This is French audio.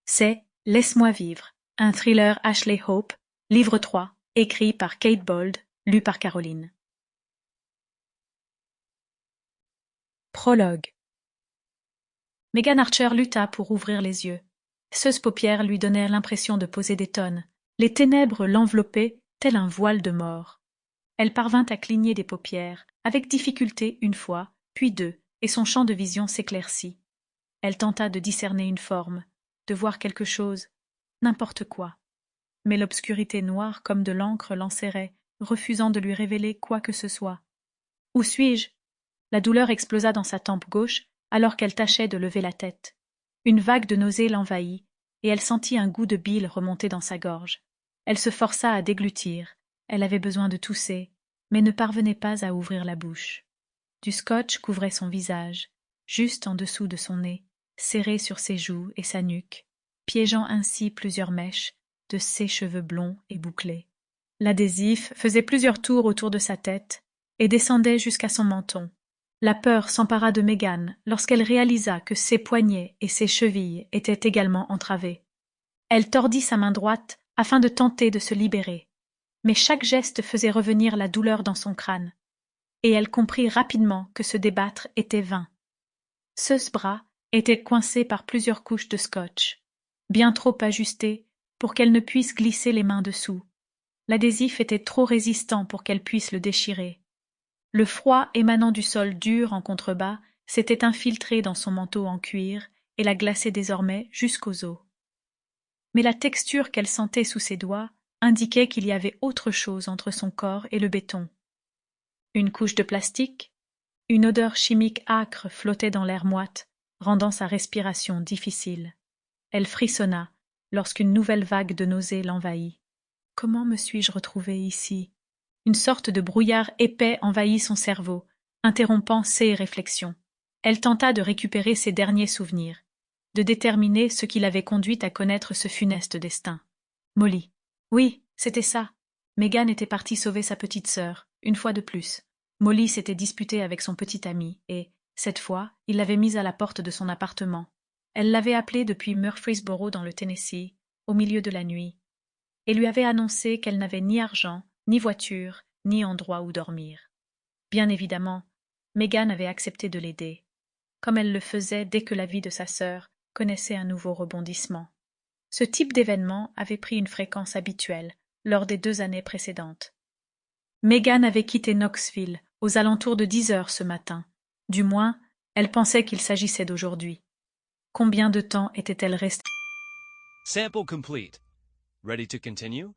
C'est Laisse-moi vivre, un thriller Ashley Hope, livre 3, écrit par Kate Bold, lu par Caroline. Prologue. Megan Archer lutta pour ouvrir les yeux. Ceuses paupières lui donnaient l'impression de poser des tonnes. Les ténèbres l'enveloppaient tel un voile de mort. Elle parvint à cligner des paupières, avec difficulté une fois, puis deux, et son champ de vision s'éclaircit. Elle tenta de discerner une forme, de voir quelque chose, n'importe quoi. Mais l'obscurité noire comme de l'encre l'enserrait, refusant de lui révéler quoi que ce soit. Où suis-je? La douleur explosa dans sa tempe gauche alors qu'elle tâchait de lever la tête. Une vague de nausée l'envahit, et elle sentit un goût de bile remonter dans sa gorge. Elle se força à déglutir. Elle avait besoin de tousser, mais ne parvenait pas à ouvrir la bouche. Du scotch couvrait son visage, juste en dessous de son nez, serré sur ses joues et sa nuque, piégeant ainsi plusieurs mèches de ses cheveux blonds et bouclés. L'adhésif faisait plusieurs tours autour de sa tête et descendait jusqu'à son menton. La peur s'empara de Megan lorsqu'elle réalisa que ses poignets et ses chevilles étaient également entravés. Elle tordit sa main droite afin de tenter de se libérer, mais chaque geste faisait revenir la douleur dans son crâne, et elle comprit rapidement que se débattre était vain. Ce bras était coincé par plusieurs couches de scotch, bien trop ajustées pour qu'elle ne puisse glisser les mains dessous. L'adhésif était trop résistant pour qu'elle puisse le déchirer. Le froid émanant du sol dur en contrebas s'était infiltré dans son manteau en cuir et la glaçait désormais jusqu'aux os. Mais la texture qu'elle sentait sous ses doigts indiquait qu'il y avait autre chose entre son corps et le béton. Une couche de plastique, une odeur chimique âcre flottait dans l'air moite, rendant sa respiration difficile. Elle frissonna lorsqu'une nouvelle vague de nausée l'envahit. Comment me suis-je retrouvée ici? Une sorte de brouillard épais envahit son cerveau, interrompant ses réflexions. Elle tenta de récupérer ses derniers souvenirs, de déterminer ce qui l'avait conduite à connaître ce funeste destin. Molly. Oui, c'était ça. Megan était partie sauver sa petite sœur, une fois de plus. Molly s'était disputée avec son petit ami, et, cette fois, il l'avait mise à la porte de son appartement. Elle l'avait appelé depuis Murfreesboro dans le Tennessee, au milieu de la nuit, et lui avait annoncé qu'elle n'avait ni argent, ni voiture, ni endroit où dormir. Bien évidemment, Megan avait accepté de l'aider, comme elle le faisait dès que la vie de sa sœur connaissait un nouveau rebondissement. Ce type d'événement avait pris une fréquence habituelle lors des 2 années précédentes. Megan avait quitté Knoxville aux alentours de 10 heures ce matin. Du moins, elle pensait qu'il s'agissait d'aujourd'hui. Combien de temps était-elle restée? Sample complete. Ready to continue?